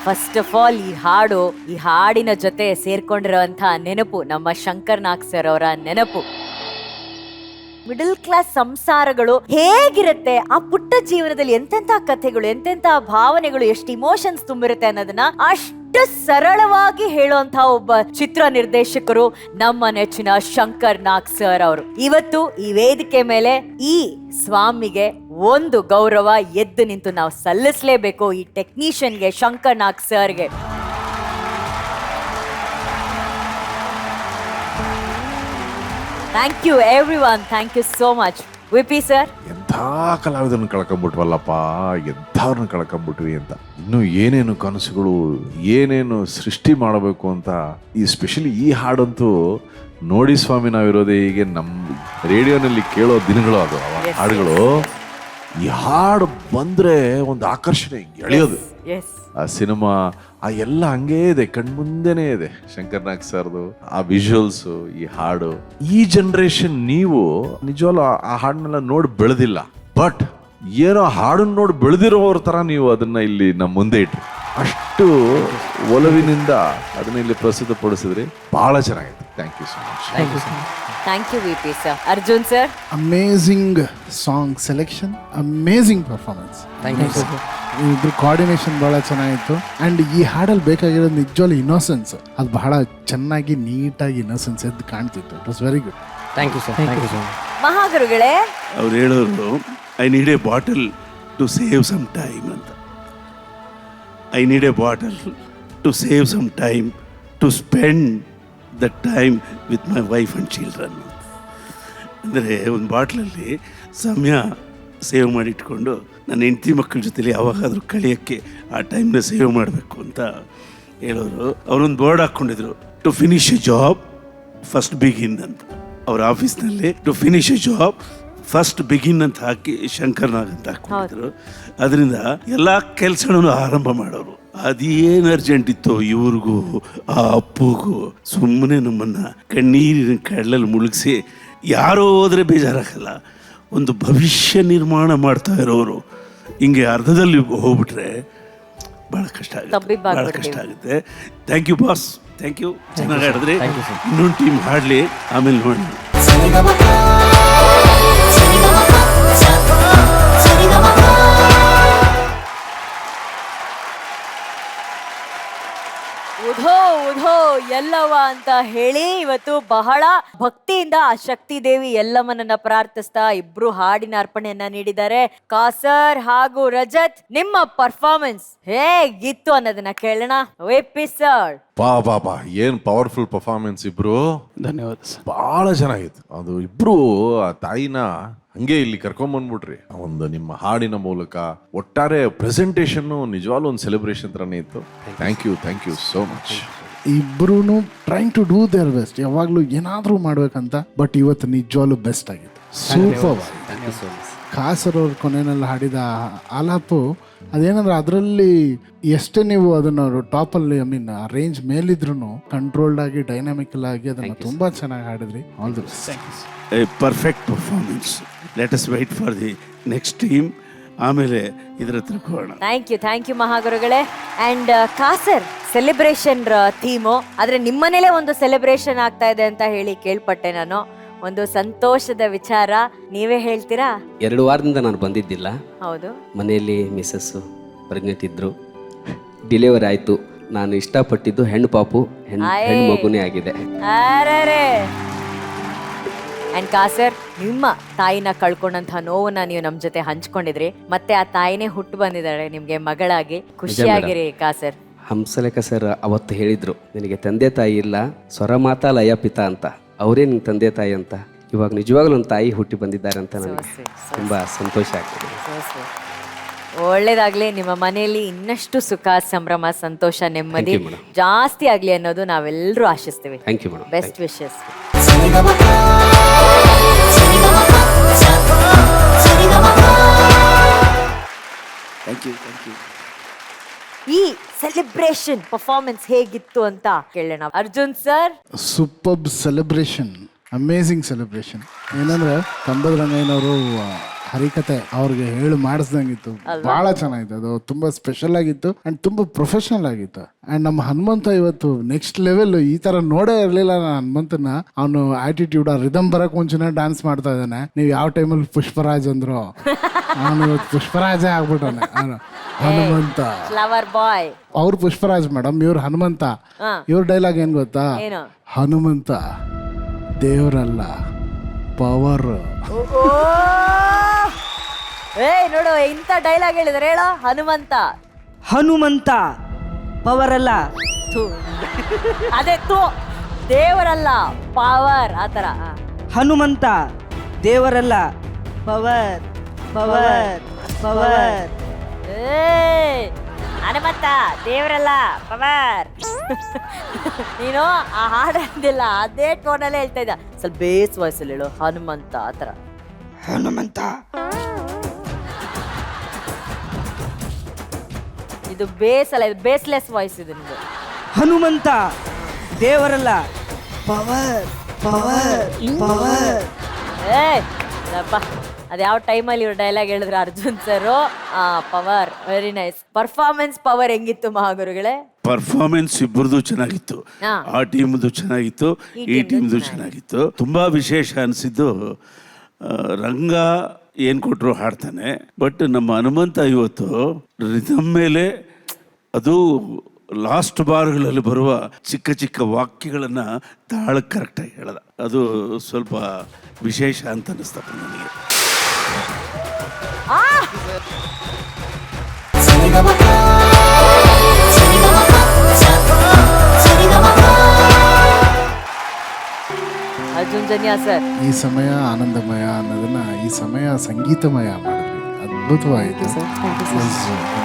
First of all ಈ ಹಾಡಿನ ಜೊತೆ ಸೇರ್ಕೊಂಡಿರುವಂತಹ ನೆನಪು ನಮ್ಮ ಶಂಕರ್ ನಾಗ್ ಸರ್ ಅವರ ನೆನಪು. ಮಿಡಲ್ ಕ್ಲಾಸ್ ಸಂಸಾರಗಳು ಹೇಗಿರುತ್ತೆ, ಆ ಪುಟ್ಟ ಜೀವನದಲ್ಲಿ ಎಂತೆಂತ ಕಥೆಗಳು, ಎಂತೆಂತ ಭಾವನೆಗಳು, ಎಷ್ಟು ಇಮೋಷನ್ಸ್ ತುಂಬಿರುತ್ತೆ ಅನ್ನೋದನ್ನ ಅಷ್ಟು ಸರಳವಾಗಿ ಹೇಳುವಂತಹ ಒಬ್ಬ ಚಿತ್ರ ನಿರ್ದೇಶಕರು ನಮ್ಮ ನೆಚ್ಚಿನ ಶಂಕರ್ ನಾಗ್ ಸರ್ ಅವರು. ಇವತ್ತು ಈ ವೇದಿಕೆ ಮೇಲೆ ಈ ಸ್ವಾಮಿಗೆ ಒಂದು ಗೌರವ ಎದ್ದು ನಿಂತು ನಾವು ಸಲ್ಲಿಸಲೇಬೇಕು, ಈ ಟೆಕ್ನಿಷಿಯನ್ಗೆ ಶಂಕರ್ ನಾಗ್ ಸರ್ಗೆ. Thank you everyone, thank you so much. VP sir, ಎಂಥ ಕಲಾವಿದರನ್ನ ಕಳ್ಕೊಂಡ್ಬಿಟ್ವಲ್ಲಪ್ಪ, ಎಂಥವ್ರನ್ನ ಕಳ್ಕೊಂಡ್ಬಿಟ್ವಿ ಅಂತ. ಇನ್ನು ಏನೇನು ಕನಸುಗಳು, ಏನೇನು ಸೃಷ್ಟಿ ಮಾಡಬೇಕು ಅಂತ. ಈ ಸ್ಪೆಷಲಿ ಈ ಹಾಡಂತೂ ನೋಡಿ ಸ್ವಾಮಿ, ನಾವಿರೋದೇ ಹೀಗೆ ನಮ್ಮ ರೇಡಿಯೋನಲ್ಲಿ ಕೇಳೋ ದಿನಗಳು ಅದು. ಹಾಡುಗಳು, ಈ ಹಾಡು ಬಂದ್ರೆ ಒಂದು ಆಕರ್ಷಣೆ ಎಳೆಯೋದು. ಆ ಸಿನಿಮಾ ಆ ಎಲ್ಲ ಹಂಗೇ ಇದೆ, ಕಣ್ಮುಂದೆನೇ ಇದೆ. ಶಂಕರ್ ನಾಗ್ ಸರ್ದು ಆ ವಿಜುವಲ್ಸು, ಈ ಹಾಡು. ಈ ಜನರೇಷನ್ ನೀವು ನಿಜವಾಗ್ಲೂ ಆ ಹಾಡನ್ನೆಲ್ಲ ನೋಡಿ ಬೆಳೆದಿಲ್ಲ, ಬಟ್ ಏನೋ ಹಾಡನ್ನ ನೋಡಿ ಬೆಳೆದಿರೋವ್ರ ತರ ನೀವು ಅದನ್ನ ಇಲ್ಲಿ ನಮ್ಮ ಮುಂದೆ ಇಟ್ರಿ. ಅಷ್ಟು ಒಲವಿನಿಂದ ಅದನ್ನ ಇಲ್ಲಿ ಪ್ರಸ್ತುತಪಡಿಸಿದ್ರಿ. ಬಹಳ ಚೆನ್ನಾಗಿತ್ತು. Thank you so much. Thank you VP sir. Arjun sir, amazing song selection, amazing performance. Thank you sir. ಇದ್ರ ಕೋಆರ್ಡಿನೇಷನ್ ಬಹಳ ಚೆನ್ನಾಗಿತ್ತು. ಅಂಡ್ ಈ ಹಾಡಲ್ಲಿ ಬೇಕಾಗಿರೋದು ನಿಜವಾಗ್ಲೂ ಇನ್ನೋಸೆನ್ಸ್. ಅದು ಬಹಳ ಚೆನ್ನಾಗಿ ನೀಟಾಗಿ ಇನ್ನೋಸೆನ್ಸ್ ಎದ್ದು ಕಾಣ್ತಿತ್ತು. It was very good. Thank you sir. Thank you sir. ಮಹಾಗುರುಗಳೇ, ಅವ್ರು ಹೇಳೋರು, I need a bottle to save some time ಅಂತ. I need a bottle to save some time to spend the time with my wife and children. ಅಂದರೆ ಒಂದು ಬಾಟ್ಲಲ್ಲಿ ಸಮಯ save ಮಾಡಿಟ್ಕೊಂಡು ನನ್ನ ಹೆಂಡತಿ ಮಕ್ಕಳ ಜೊತೆಲಿ ಯಾವಾಗಾದರೂ ಕಳೆಯೋಕ್ಕೆ ಆ ಟೈಮ್ನ ಸೇವ್ ಮಾಡಬೇಕು ಅಂತ ಹೇಳೋರು. ಅವರೊಂದು ಬೋರ್ಡ್ ಹಾಕ್ಕೊಂಡಿದ್ರು, to finish a job first begin ಅಂತ. ಅವ್ರ ಆಫೀಸ್ನಲ್ಲಿ to finish a job first begin ಅಂತ ಹಾಕಿ ಶಂಕರ್ ನಾಗ್ ಅಂತ ಹಾಕ್ಕೊಂಡಿದ್ರು. ಅದರಿಂದ ಎಲ್ಲ ಕೆಲಸಗಳನ್ನು ಆರಂಭ ಮಾಡೋರು. ಅದೇನು ಅರ್ಜೆಂಟ್ ಇತ್ತೋ ಇವ್ರಿಗೂ ಆ ಅಪ್ಪುಗೂ ಸುಮ್ಮನೆ ನಮ್ಮನ್ನು ಕಣ್ಣೀರಿನ ಕಡಲಲ್ಲಿ ಮುಳುಗಿಸಿ, ಯಾರೋ ಹೋದರೆ ಬೇಜಾರಾಗಲ್ಲ, ಒಂದು ಭವಿಷ್ಯ ನಿರ್ಮಾಣ ಮಾಡ್ತಾ ಇರೋರು ಹಿಂಗೆ ಅರ್ಧದಲ್ಲಿ ಹೋಗ್ಬಿಟ್ರೆ ಭಾಳ ಕಷ್ಟ ಆಗುತ್ತೆ, ಭಾಳ ಕಷ್ಟ ಆಗುತ್ತೆ. Thank you boss, thank you. ಚೆನ್ನಾಗಿ ಹಾಡಿದ್ರಿ. ಇನ್ನೊಂದು ಟೀಮ್ ಹಾಡಲಿ, ಆಮೇಲೆ ನೋಡಿ. ಉಧೋ ಉಧೋ ಎಲ್ಲವ ಅಂತ ಹೇಳಿ ಇವತ್ತು ಬಹಳ ಭಕ್ತಿಯಿಂದ ಆ ಶಕ್ತಿ ದೇವಿ ಎಲ್ಲಮ್ಮನನ್ನ ಪ್ರಾರ್ಥಿಸ್ತಾ ಇಬ್ರು ಹಾಡಿನ ಅರ್ಪಣೆಯನ್ನ ನೀಡಿದ್ದಾರೆ. ಕಾಸರ್ ಹಾಗೂ ರಜತ್, ನಿಮ್ಮ ಪರ್ಫಾರ್ಮೆನ್ಸ್ ಹೇಗಿತ್ತು ಅನ್ನೋದನ್ನ ಕೇಳೋಣ. VP sir. ಬಾ ಏನ್ ಪವರ್ಫುಲ್ ಪರ್ಫಾರ್ಮೆನ್ಸ್ ಇಬ್ರು. ಧನ್ಯವಾದ ಸರ್. ಬಹಳ ಚೆನ್ನಾಗಿತ್ತು. ಅದು ಇಬ್ರು ಆ ತಾಯಿನ ಹಂಗೆ ಇಲ್ಲಿ ಕರ್ಕೊಂಡ್ಬಂದ್ಬಿಟ್ರಿ. ಒಂದು ನಿಮ್ಮ ಹಾಡಿನ ಮೂಲಕ ಒಟ್ಟಾರೆ ಪ್ರೆಸೆಂಟೇಷನ್ ನಿಜವಾಗ್ಲೂ ಒಂದು ಸೆಲೆಬ್ರೇಷನ್ ತರನೇ ಇತ್ತು. Thank you so much. ಇಬ್ರು trying to do their best, ಯಾವಾಗಲೂ ಏನಾದರೂ ಮಾಡ್ಬೇಕಂತ. ಬಟ್ ಇವತ್ತು ನಿಜವಾಗ್ಲೂ ಬೆಸ್ಟ್ ಆಗಿತ್ತು. ಸೂಪರ್. ಕಾಸರ್ ಅವ್ರ ಕೊನೆಯಲ್ಲಿ ಹಾಡಿದ ಆಲಾಪು ಅದೇನಂದ್ರೆ ಅದರಲ್ಲಿ ಎಷ್ಟೇ ನೀವು ಅದನ್ನ ಟಾಪಲ್ಲಿ ರೇಂಜ್ ಮೇಲಿದ್ರು ಕಂಟ್ರೋಲ್ಡ್ ಆಗಿ ಡೈನಾಮಿಕಲ್ ಆಗಿ ಅದನ್ನ ತುಂಬಾ ಚೆನ್ನಾಗಿ ಹಾಡಿದ್ರಿ. All the best. A perfect performance. Let us wait for the next team, ಆಮೇಲೆ ಇದರ ಹತ್ರ ಹೋಗೋಣ. ಥ್ಯಾಂಕ್ ಯು ಮಹಾಗುರುಗಳೇ. ಅಂಡ್ ಕಾಸರ್ ಸೆಲೆಬ್ರೇಷನ್ ಥೀಮು, ಆದ್ರೆ ನಿಮ್ಮನೇಲೆ ಒಂದು ಸೆಲೆಬ್ರೇಷನ್ ಆಗ್ತಾ ಇದೆ ಅಂತ ಹೇಳಿ ಕೇಳ್ಪಟ್ಟೆ ನಾನು. ಒಂದು ಸಂತೋಷದ ವಿಚಾರ, ನೀವೇ ಹೇಳ್ತೀರಾ? 2 ವಾರದಿಂದ ನಾನು ಬಂದಿದ್ದಿಲ್ಲ. ಹೌದು, ಮನೆಯಲ್ಲಿ ಮಿಸ್ಸಸ್ಸು ಪ್ರೆಗ್ನೆಂಟ್ ಇದ್ರು, ಡೆಲಿವರಿ ಆಯ್ತು. ನಾನು ಇಷ್ಟಪಟ್ಟಿದ್ದು ಹೆಣ್ಣು ಪಾಪು, ಹೆಣ್ಣು ಮಗುನೇ ಆಗಿದೆ. ಅಂಡ್ ಕಾಸರ್, ನಿಮ್ಮ ತಾಯಿನ ಕಳ್ಕೊಂಡಂತಹ ನೋವನ್ನ ನೀವು ನಮ್ ಜೊತೆ ಹಂಚ್ಕೊಂಡಿದ್ರಿ. ಮತ್ತೆ ಆ ತಾಯಿನೇ ಹುಟ್ಟು ಬಂದಿದ್ದಾಳೆ ನಿಮ್ಗೆ ಮಗಳಾಗಿ. ಖುಷಿಯಾಗಿರಿ ಕಾಸರ್. ಹಂಸಲೇಖ ಸರ್ ಅವತ್ತು ಹೇಳಿದ್ರು, ನಿನಗೆ ತಂದೆ ತಾಯಿ ಇಲ್ಲ, ಸ್ವರ ಮಾತಾ ಲಯ ಪಿತ ಅಂತ. ಅವರೇ ನಿನ್ನ ತಂದೆ ತಾಯಿ ಅಂತ. ಇವಾಗ ನಿಜವಾಗ್ಲೂ ಒಂದು ತಾಯಿ ಹುಟ್ಟಿ ಬಂದಿದ್ದಾರೆ ಅಂತ ನನಗೆ ತುಂಬಾ ಸಂತೋಷ ಆಗ್ತದೆ. ಒಳ್ಳೇದಾಗ್ಲಿ. ನಿಮ್ಮ ಮನೆಯಲ್ಲಿ ಇನ್ನಷ್ಟು ಸುಖ, ಸಂಭ್ರಮ, ಸಂತೋಷ, ನೆಮ್ಮದಿ ಜಾಸ್ತಿ ಆಗ್ಲಿ ಅನ್ನೋದು ನಾವೆಲ್ಲರೂ ಆಶಿಸ್ತೀವಿ. Thank you madam. Best wishes. Thank you. ಈ ಸೆಲೆಬ್ರೇಷನ್ ಪರ್ಫಾರ್ಮೆನ್ಸ್ ಹೇಗಿತ್ತು ಅಂತ ಕೇಳೋಣ. Arjun sir. Superb celebration, amazing celebration. ಏನಂದ್ರೆ ಕಂಬದ ರಂಗಯ್ಯನವರು ಹರಿಕತೆ ಅವ್ರಿಗೆ ಹೇಳಿ ಮಾಡಿಸ್ದಂಗಿತ್ತು. ಬಹಳ ಚೆನ್ನಾಗಿತ್ತು, ಅದು ತುಂಬಾ ಸ್ಪೆಷಲ್ ಆಗಿತ್ತು ಅಂಡ್ ತುಂಬಾ ಪ್ರೊಫೆಷನಲ್ ಆಗಿತ್ತು. ಅಂಡ್ ನಮ್ಮ ಹನುಮಂತ ಇವತ್ತು ನೆಕ್ಸ್ಟ್ ಲೆವೆಲ್. ಈ ತರ ನೋಡೇ ಇರ್ಲಿಲ್ಲ ನಾನು ಹನುಮಂತನ. ಅವನು ಆಟಿಟ್ಯೂಡ್, ಆ ರಿದಮ್ ಬರಕ್ ಮುಂಚೆನೇ ಡ್ಯಾನ್ಸ್ ಮಾಡ್ತಾ ಇದ್ದಾನೆ. ನೀವು ಯಾವ ಟೈಮಲ್ಲಿ ಪುಷ್ಪರಾಜ್ ಅಂದ್ರು ಅವನು ಇವತ್ತು ಪುಷ್ಪರಾಜೇ ಆಗ್ಬಿಟ್ಟಾನೆ. ಹನುಮಂತ ಫ್ಲವರ್ ಬಾಯ್. ಅವ್ರು ಪುಷ್ಪರಾಜ್ ಮೇಡಮ್, ಇವ್ರು ಹನುಮಂತ. ಇವ್ರ ಡೈಲಾಗ್ ಏನ್ ಗೊತ್ತಾ? ಏನು? ಹನುಮಂತ ದೇವರಲ್ಲ, ಪವರ್. ಏಯ್ ನೋಡು, ಇಂಥ ಡೈಲಾಗ್ ಹೇಳಿದ್ರೆ ಹೇಳೋ. ಹನುಮಂತ ಪವರ್ ಅಲ್ಲ, ಅದೇ ತೂ, ದೇವರಲ್ಲ ಪವರ್, ಆತರ. ಹನುಮಂತ ದೇವರಲ್ಲ, ಪವರ್ ಪವರ್ ಪವರ್. ಹನುಮಂತ ದೇವರಲ್ಲ, ಪವರ್. ನೀನು ಆ ಹಾಡು ಅಂದಿಲ್ಲ, ಅದೇ ಟೋನಲ್ಲೇ ಹೇಳ್ತಾ ಇದ್ದ. ಸ್ವಲ್ಪ ಬೇಸ್ ವಾಯ್ಸಲ್ಲಿ ಹೇಳು, ಹನುಮಂತ, ಆತರ. ಹನುಮಂತ. ಇದು ಬೇಸ್ ಅಲ್ಲ, ಇದು ಬೇಸ್ಲೆಸ್ ವಾಯ್ಸ್ ಇದು ನಿಮ್ದು. ಹನುಮಂತ ದೇವರಲ್ಲ, ಪವರ್ ಪವರ್ ಪವರ್. ಅದ್ ಯಾವ ಟೈಮಲ್ಲಿ ಇವ್ರು ಡೈಲಾಗ್ ಹೇಳಿದ್ರು Arjun sir. Power, very nice. Performance power ಹೆಂಗಿತ್ತು ಮಹಾಗುರುಗಳೇ? ಪರ್ಫಾರ್ಮೆನ್ಸ್ ಇಬ್ಬರದು ಚೆನ್ನಾಗಿತ್ತು. ಆ ಟೀಮ್ದು ಚೆನ್ನಾಗಿತ್ತು, ಈ ಟೀಮ್ದು ಚೆನ್ನಾಗಿತ್ತು. ತುಂಬಾ ವಿಶೇಷ ಅನಿಸಿದ್ದು, ರಂಗ ಏನ್ ಕೊಟ್ಟರು ಹಾಡ್ತಾನೆ, ಬಟ್ ನಮ್ಮ ಹನುಮಂತ ಇವತ್ತು ರಿದಮ್ ಮೇಲೆ, ಅದು ಲಾಸ್ಟ್ ಬಾರ್ಗಳಲ್ಲಿ ಬರುವ ಚಿಕ್ಕ ಚಿಕ್ಕ ವಾಕ್ಯಗಳನ್ನ ತಾಳ ಕರೆಕ್ಟಾಗಿ ಹೇಳ್ದ. ಅದು ಸ್ವಲ್ಪ ವಿಶೇಷ ಅಂತ ಅನಿಸ್ತಪ್ಪ ನನಗೆ. ಅರ್ಜುನ್ ಜನ್ಯಾ ಸರ್, ಈ ಸಮಯ ಆನಂದಮಯ ಅನ್ನೋದನ್ನ ಈ ಸಮಯ ಸಂಗೀತಮಯ ಮಾಡಿದ್ರಿ. ಅದ್ಭುತವಾಯಿತು,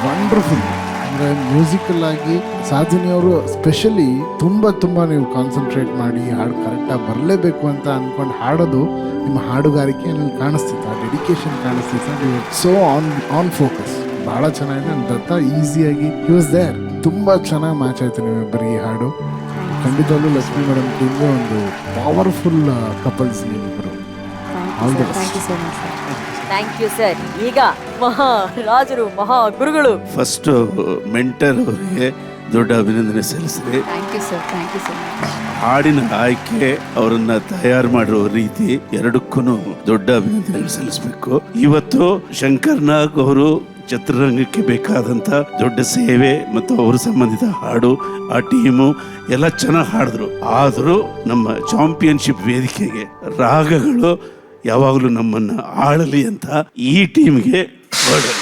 ವಂಡರ್ಫುಲ್. ಅಂದ್ರೆ ಮ್ಯೂಸಿಕಲ್ ಆಗಿ ಸಾಧನೆಯವರು ಸ್ಪೆಷಲಿ ತುಂಬಾ ನೀವು ಕಾನ್ಸಂಟ್ರೇಟ್ ಮಾಡಿ ಹಾಡು ಕರೆಕ್ಟಾಗಿ ಬರಲೇಬೇಕು ಅಂತ ಅನ್ಕೊಂಡು ಹಾಡೋದು ನಿಮ್ಮ ಹಾಡುಗಾರಿಕೆಯಲ್ಲಿ ಕಾಣಿಸ್ತಿತ್ತು. ಆ ಡೆಡಿಕೇಶನ್ ಕಾಣಿಸ್ತಿತ್ತು. ನೀವು ಸೋ ಆನ್ ಫೋಕಸ್. ಬಹಳ ಚೆನ್ನಾಗಿದೆ. ದತ್ತ ಈಸಿಯಾಗಿ ಹಿ ವಾಸ್ ದೇರ್. ತುಂಬಾ ಚೆನ್ನಾಗಿ ಮ್ಯಾಚ್ ಆಯ್ತು ನಿಮ್ಮಿಬ್ಬರಿಗೆ ಈ ಹಾಡು. ಖಂಡಿತವಾಗ್ಲೂ ಲಕ್ಷ್ಮೀ ಮೇಡಮ್ ಟೀಮ್ಗೆ ಒಂದು ಪವರ್ಫುಲ್ ಕಪಲ್ಸ್ ನೀವಿಬ್ಬರು. All the best. Thank you sir. ಈಗ ಮಹಾರಾಜರು, ಮಹಾ ಗುರುಗಳು, ಫಸ್ಟ್ ಮೆಂಟರ್ ಅವರಿಗೆ ದೊಡ್ಡ ಅಭಿನಂದನೆ ಸಲ್ಲಿಸಿದೆ. ಹಾಡಿನ ಆಯ್ಕೆ, ಅವರನ್ನ ತಯಾರು ಮಾಡಿರೋ ರೀತಿ, ಎರಡಕ್ಕೂ ದೊಡ್ಡ ಅಭಿನಂದನೆ ಸಲ್ಲಿಸಬೇಕು. ಇವತ್ತು ಶಂಕರ್ ನಾಗ್ ಅವರು ಚಿತ್ರರಂಗಕ್ಕೆ ಬೇಕಾದಂತ ದೊಡ್ಡ ಸೇವೆ ಮತ್ತು ಅವರು ಸಂಬಂಧಿತ ಹಾಡು, ಆ ಟೀಮು ಎಲ್ಲ ಚೆನ್ನಾಗಿ ಹಾಡಿದ್ರು. ಆದರೂ ನಮ್ಮ ಚಾಂಪಿಯನ್ಶಿಪ್ ವೇದಿಕೆಗೆ ರಾಗಗಳು ಯಾವಾಗಲೂ ನಮ್ಮನ್ನ ಆಳಲಿ ಅಂತ ಈ ಟೀಮ್ಗೆ ಹೊರಡಲಿ.